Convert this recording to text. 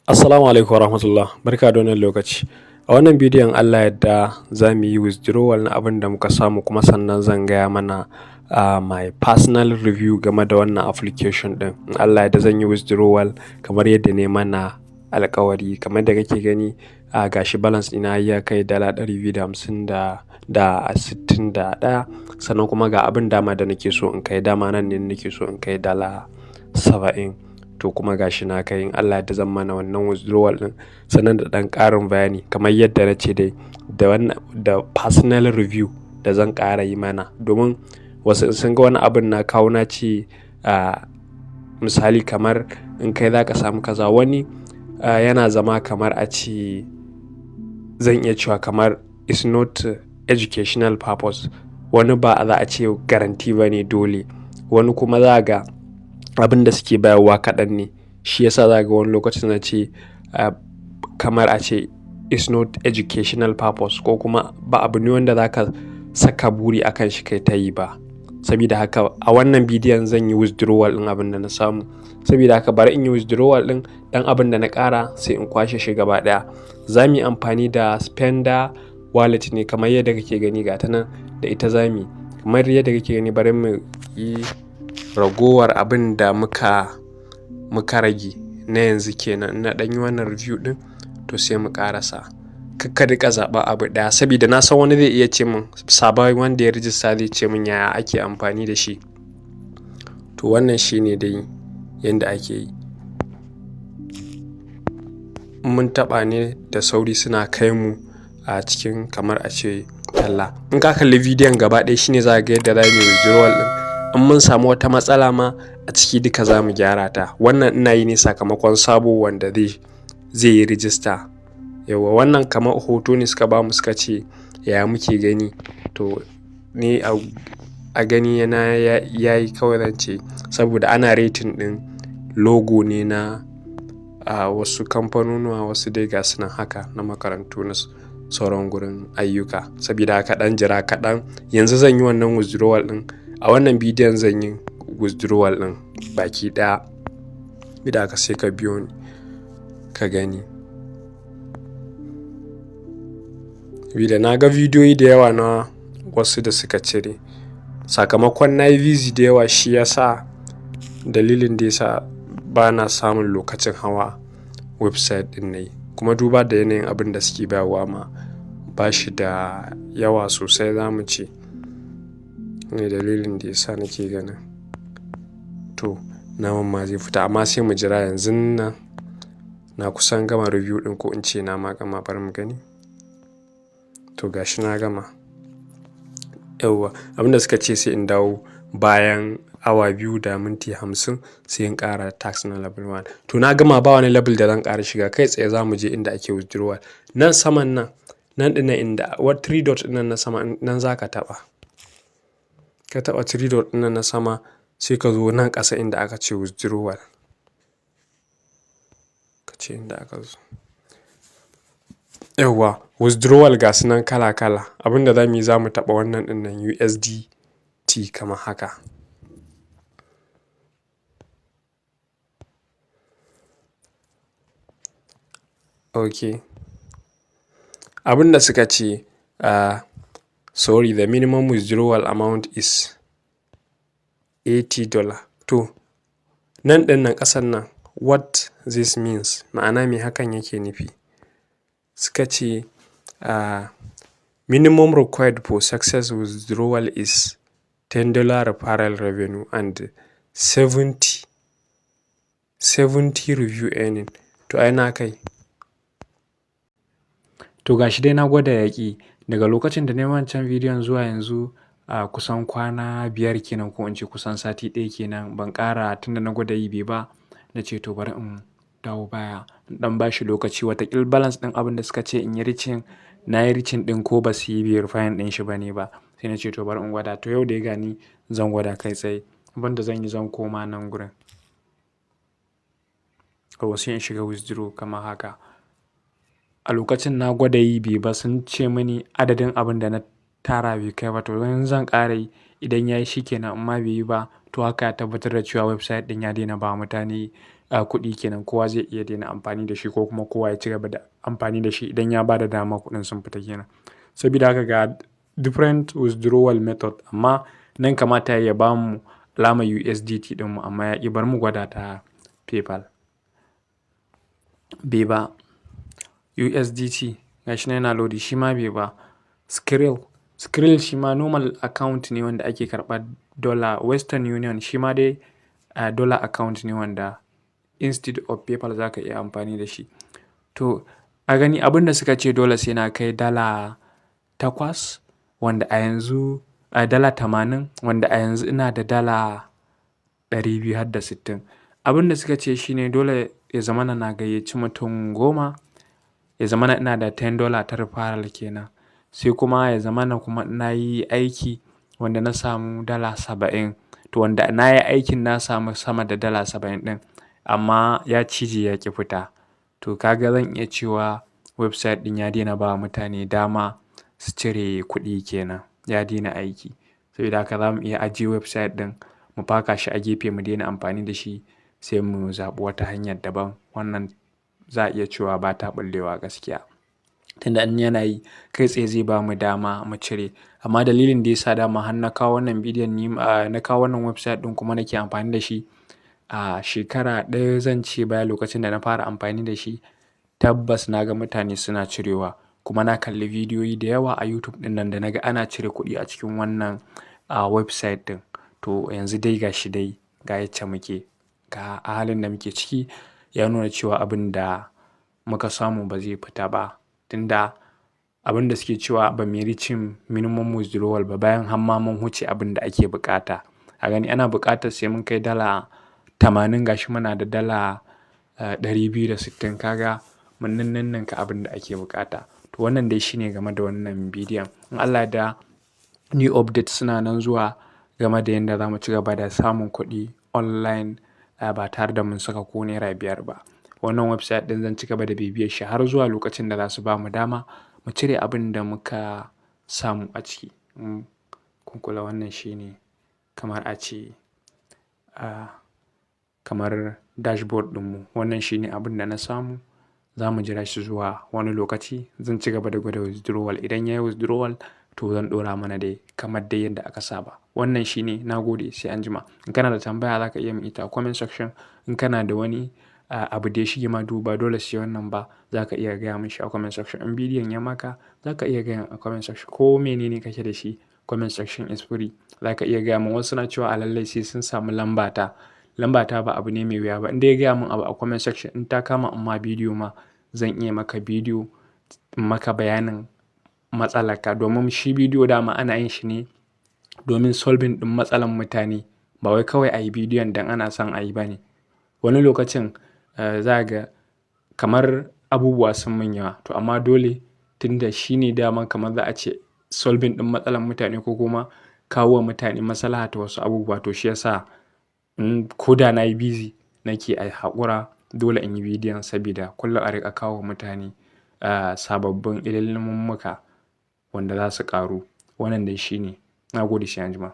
Assalamu alaikum warahmatullah. Barka da wannan lokaci. A wannan bidiyon Allah yadda za mu yi withdrawal na abin da muka samu kuma sannan zan gaya mana my personal review game da wannan application din. In Allah yadda zan yi withdrawal kamar yadda ne mana alkawari. Kamar da kake gani gashi balance ina ya kai dala 250 da 61, sannan kuma ga abin dama da nake so in kai, dama nan ne nake so in kai dala 70. To kuma gashi na kai, in Allah da zan mana wannan withdrawal din sannan da ɗan ƙarin bayani kamar yadda na ce dai da personal review da zan ƙara yi mana, domin wasu sun ga wani abin na kawo na ce misali kamar in kai za ka samu kaza, wani yana zama kamar a ce zan iya cewa kamar is not educational purpose, wani ba za a ce garanti ba ne dole, wani kuma za ga abin da suke bayarwa kaɗan ne. Shi yasa za ga wani lokacin na ce kamar a ce is not educational purpose, ko kuma ba abu ne wanda za ka saka buri a kan shi kai ta yi ba. Saboda haka a wannan bidiyon zan yi withdrawal ɗin abin da na samu. Saboda haka bari in yi withdrawal ɗin ɗan abin da na ƙara sai in kwashe shi gaba ɗaya. Za mu yi amfani da spender wallet ne kamar yadda kake gani ga ta nan, da ita za mu yi. Kamar yadda kake gani bari mu yi ragowar abin da muka rage na yanzu kenan. Na ɗan yi wannan review ɗin to sai mu ƙarasa. Kakka duka zaɓa abu ɗaya, saboda na san wani zai iya ce min sabon wanda ya rijista zai ce min yaya ake amfani da shi. To wannan shi ne dai yadda ake yi. Mun taɓa ne da sauri suna kai mu a cikin kamar a ce talla. In ka kalli bidiyon gaba ɗaya shine za ga yadda za mu yi withdrawal ɗin. In mun samu wata matsala ma a ciki duka za mu gyara ta. Wannan ina yi ne sakamakon sabo wanda zai yi rijista. Yawwa wannan kamar hoto ne suka ba mu suka ce yaya muke gani. To ni a gani yana yayi kawai zan ce, saboda ana rating ɗin logo ne na wasu kamfanonuwa, wasu dai ga sunan haka na makarantu na sauran gurin ayyuka. Saboda haka ɗan jira kaɗan, yanzu zan yi wannan withdrawal ɗin. A wannan bidiyon zan yi withdrawal ɗin baki ɗaya. Bida haka sai ka biyo ni ka gani. Bida na ga bidiyoyi da yawa na wasu da suka cire, sakamakon na yi busy da yawa, shi yasa dalilin da yasa ba na samun lokacin hawa website ɗin na yi. Kuma duba da yanayin abin da suke bayarwa ma ba shi da yawa sosai za mu ce. Ne dalilin da yasa nake ganin to naman ma zai fita, amma sai mu jira. Yanzu nan na kusan gama review ɗin, ko in ce na ma gama, bari mu gani. To gashi na gama. Yawwa abin da suka ce sai in dawo bayan awa 2 da minti 50 sai in ƙara tax na level 1. To na gama, ba wani level da zan ƙara shiga, kai tsaye za mu je inda ake withdrawal. Nan saman nan ɗin inda 3 dot ɗin na sama nan za ka taɓa. Ka taɓa 3 dot ɗin na sama sai ka zo nan ƙasa inda aka ce withdrawal. Ka ce inda aka zo. Yawwa withdrawal ga su nan kala-kala. Abin da za mu yi, za mu taɓa wannan ɗin nan USDT kamar haka. Okay. Abin da suka ce sorry, the minimum withdrawal amount is $80. To nan ɗin nan ƙasan nan, what this means, ma'ana me hakan yake nufi. Suka ce minimum required for success withdrawal is $10 referral revenue and 70 review earning. To ai na kai. To gashi dai na gwada yaƙi daga lokacin da na yi wancan bidiyon zuwa yanzu kusan kwana 5 kenan, ko in ce kusan sati 1 kenan ban ƙara, tunda na gwada yi bai ba. Na ce to bari in dawo baya in ɗan ba shi lokaci, watakil balance ɗin abin da suka ce in yi reaching, na yi reaching ɗin ko ba su yi verifying ɗin shi ba ne ba. Sai na ce to bari in gwada. To yau da ya gani zan gwada kai tsaye. Abin da zan yi, zan koma nan gurin. Sai in shiga withdraw kamar haka. A lokacin na gwada yi bai ba, sun ce mini adadin abin da na tara bai kai ba. To yanzu zan ƙara yi, idan ya yi shi kenan, amma bai yi ba to haka ya tabbatar da cewa website ɗin ya daina ba mutane kuɗi kenan, kowa zai iya daina amfani da shi ko kuma kowa ya ci gaba da amfani da shi idan ya ba da dama kuɗin sun fita kenan. Saboda haka ga different withdrawal method, amma nan kamata ya ba mu alamar USDT ɗinmu amma ya ƙi, bar mu gwada ta PayPal. Bai ba. USDT gashi nan yana lodi shi ma bai ba. Skrill shi ma normal account ne wanda ake karɓar dollar. Western Union shi ma dai dollar account ne wanda instead of PayPal za ka iya amfani da shi. To a gani abin da suka ce dole sai na kai $8 wanda a yanzu $80 wanda a yanzu ina da $260. Abin da suka ce shine dole ya zamana na gayyaci mutum 10, ya zamana ina da $10 ta referral kenan. Sai kuma ya zamana kuma na yi aiki wanda na samu $70. To wanda na yi aikin na samu sama da $70 ɗin amma ya cije ya ƙi fita. To kaga zan iya cewa website ɗin ya daina ba mutane dama su cire kuɗi kenan, ya daina aiki. Saboda haka za mu iya ajiye website ɗin, mu faka shi a gefe mu daina amfani da shi sai mu zaɓi wata hanyar daban. Wannan za a iya cewa ba ta ɓullewa gaskiya. Tunda in yana yi kai tsaye zai ba mu dama mu cire. Amma dalilin da ya sa dama har na kawo wannan bidiyon na kawo wannan website ɗin kuma nake amfani da shi a shekara ɗaya zan ce baya lokacin da na fara amfani da shi, tabbas na ga mutane suna cirewa. Kuma na kalli bidiyoyi da yawa a YouTube ɗin nan da naga ana cire kuɗi a cikin wannan website ɗin. To yanzu dai gashi dai ga yacce muke, ga halin da muke ciki ya nuna cewa abin da muka samu ba zai fita ba. Tunda abin da suke cewa ba mu reaching minimum withdrawal ba bayan har ma mun wuce abin da ake buƙata. A gani ana buƙatar sai mun kai $80 gashi muna da $260 kaga mun ninninka abin da ake buƙata. To wannan dai shine game da wannan bidiyon. In Allah da new updates suna nan zuwa game da yadda za mu ci gaba da samun kuɗi online ba tare da mun saka ko naira 5 ba. Wannan website ɗin zan ci gaba da bibiyar shi har zuwa lokacin da za su ba mu dama mu cire abin da muka samu a ciki. Kun kula wannan shine kamar a ce kamar dashboard ɗinmu. Wannan shine abin da na samu. Za mu jira shi zuwa wani lokaci. Zan ci gaba da gwada withdrawal. Idan ya yi withdrawal to zan ɗora mana dai kamar dai yadda aka saba. Wannan shine, na gode sai anjima. In kana da tambaya za ka iya min ita a comment section. In kana da wani abu da ya shige ma duhu ba dole sai wannan ba, za ka iya gaya min shi a comment section. In bidiyon ya maka za ka iya gaya min a comment section. Ko menene kake da shi, comment section is free. Za ka iya gaya min. Wasu na cewa a lallai sai sun samu lambata. Lambata ba abu ne mai wuya ba. In dai gaya min abu a comment section in ta kama amma bidiyo ma zan iya maka bidiyo in maka bayanin matsalar ka. Domin shi bidiyo dama ana yin shi ne domin solving ɗin matsalar mutane. Ba wai kawai a yi bidiyon don ana son a yi ba ne. Wani lokacin za ga kamar abubuwa sun mun yawa. To amma dole tunda shi ne dama kamar za a ce solving ɗin matsalar mutane ko kuma kawo wa mutane maslaha ta wasu abubuwa. To shi ya sa ko da na yi busy nake haƙura dole in yi bidiyon sabida kullum a riƙa kawo wa mutane sababbin ilmummuka wanda za su ƙaru. Wannan dai shi ne. Na gode sai anjima.